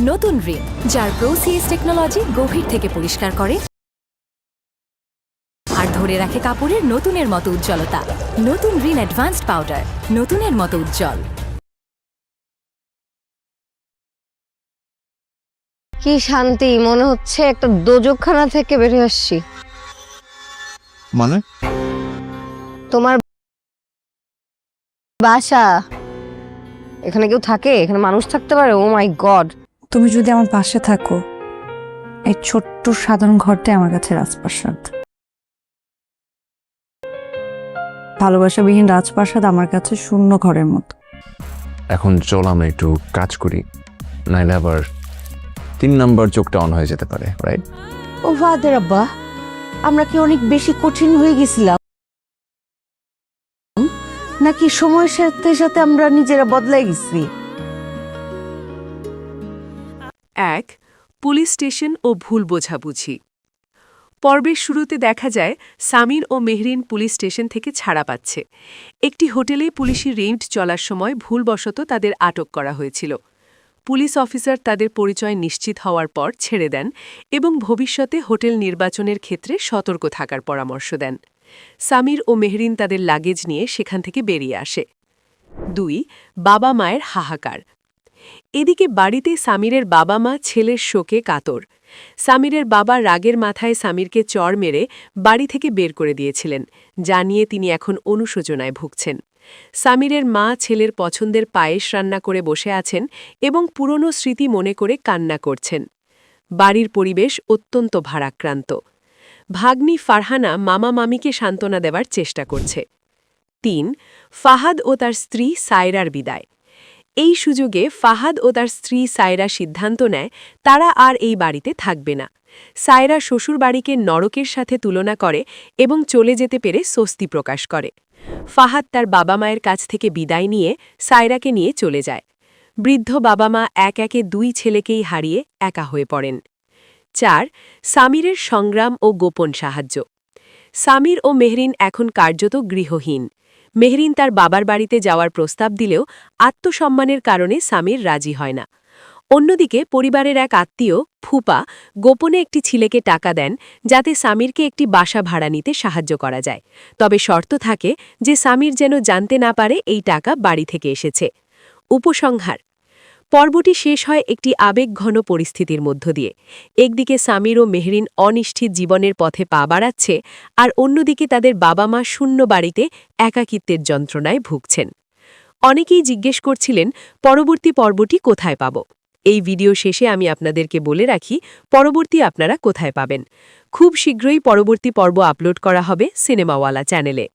নতুন রিন, যার প্রোসিএস টেকনোলজি গভীর থেকে পরিষ্কার করে আর ধরে রাখে কাপড়ের নতুনের মতো উজ্জ্বলতা। নতুন রিন অ্যাডভান্সড পাউডার, নতুনের মতো উজ্জ্বল। কি শান্তি, মনে হচ্ছে একটা দোজকখানা থেকে বের হয়ে আসছি। মানে তোমার বাসা, এখানে কেউ থাকে? এখানে মানুষ থাকতে পারে? ও মাই গড। তুমি যদি আমার পাশে থাকো, এই ছোট্ট সাধারণ ঘরটাই আমার কাছে রাজপ্রাসাদ। ভালোবাসাবিহীন রাজপ্রাসাদ আমার কাছে শূন্য ঘরের মতো। এখন চল আমরা একটু কাজ করি, নাইলে আবার 3 নাম্বার চোখটা অন হয়ে যেতে পারে, রাইট? ও ফাদার আব্বা, আমরা কি অনেক বেশি কঠিন হয়ে গেছিলাম, নাকি সময়ের সাথে সাথে আমরা নিজেরা বদলাই গেছি? ১. পুলিশ স্টেশন ও ভুল বোঝাবুঝি। পর্বের শুরুতে দেখা যায় সামির ও মেহরিন পুলিশ স্টেশন থেকে ছাড়া পাচ্ছে। একটি হোটেলে পুলিশি রেইড চলার সময় ভুলবশত তাদের আটক করা হয়েছিল। পুলিশ অফিসার তাদের পরিচয় নিশ্চিত হওয়ার পর ছেড়ে দেন এবং ভবিষ্যতে হোটেল নির্বাচনের ক্ষেত্রে সতর্ক থাকার পরামর্শ দেন। সামির ও মেহরিন তাদের লাগেজ নিয়ে সেখান থেকে বেরিয়ে আসে। ২. বাবা মায়ের হাহাকার। এদিকে বাড়িতে সামিরের বাবা মা ছেলের শোকে কাতর। সামিরের বাবা রাগের মাথায় সামিরকে চড় মেরে বাড়ি থেকে বের করে দিয়েছিলেন, যা নিয়ে তিনি এখন অনুশোচনায় ভুগছেন। সামিরের মা ছেলের পছন্দের পায়েস রান্না করে বসে আছেন এবং পুরনো স্মৃতি মনে করে কান্না করছেন। বাড়ির পরিবেশ অত্যন্ত ভারাক্রান্ত। ভাগ্নি ফারহানা মামা মামিকে সান্ত্বনা দেওয়ার চেষ্টা করছে। ৩. ফাহাদ ও তার স্ত্রী সায়রার বিদায়। এই সুযোগে ফাহাদ ও তার স্ত্রী সায়রা সিদ্ধান্ত নেয় তারা আর এই বাড়িতে থাকবে না। সায়রা শ্বশুরবাড়িকে নরকের সাথে তুলনা করে এবং চলে যেতে পেরে স্বস্তি প্রকাশ করে। ফাহাদ তার বাবা মায়ের কাছ থেকে বিদায় নিয়ে সায়রাকে নিয়ে চলে যায়। বৃদ্ধ বাবা মা এক একে 2 ছেলেকেই হারিয়ে একা হয়ে পড়েন। ৪. সামিরের সংগ্রাম ও গোপন সাহায্য। সামির ও মেহরিন এখন কার্যত গৃহহীন। মেহরিন তার বাবার বাড়িতে যাওয়ার প্রস্তাব দিলেও আত্মসম্মানের কারণে সামির রাজি হয় না। অন্যদিকে পরিবারের এক আত্মীয় ফুপা গোপনে একটি ছেলেকে টাকা দেন যাতে সামিরকে একটি বাসা ভাড়া নিতে সাহায্য করা যায়, তবে শর্ত থাকে যে সামির যেন জানতে না পারে এই টাকা বাড়ি থেকে এসেছে। উপসংহার: পর্বটি শেষ হয় একটি আবেগঘন পরিস্থিতির মধ্য দিয়ে। একদিকে সামির ও মেহরিন অনিশ্চিত জীবনের পথে পা বাড়াচ্ছে, আর অন্যদিকে তাদের বাবা মা শূন্য বাড়িতে একাকিত্বের যন্ত্রণায় ভুগছেন। অনেকেই জিজ্ঞেস করছিলেন পরবর্তী পর্বটি কোথায় পাব। এই ভিডিও শেষে আমি আপনাদেরকে বলে রাখি পরবর্তী আপনারা কোথায় পাবেন। খুব শীঘ্রই পরবর্তী পর্ব আপলোড করা হবে সিনেমাওয়ালা চ্যানেলে।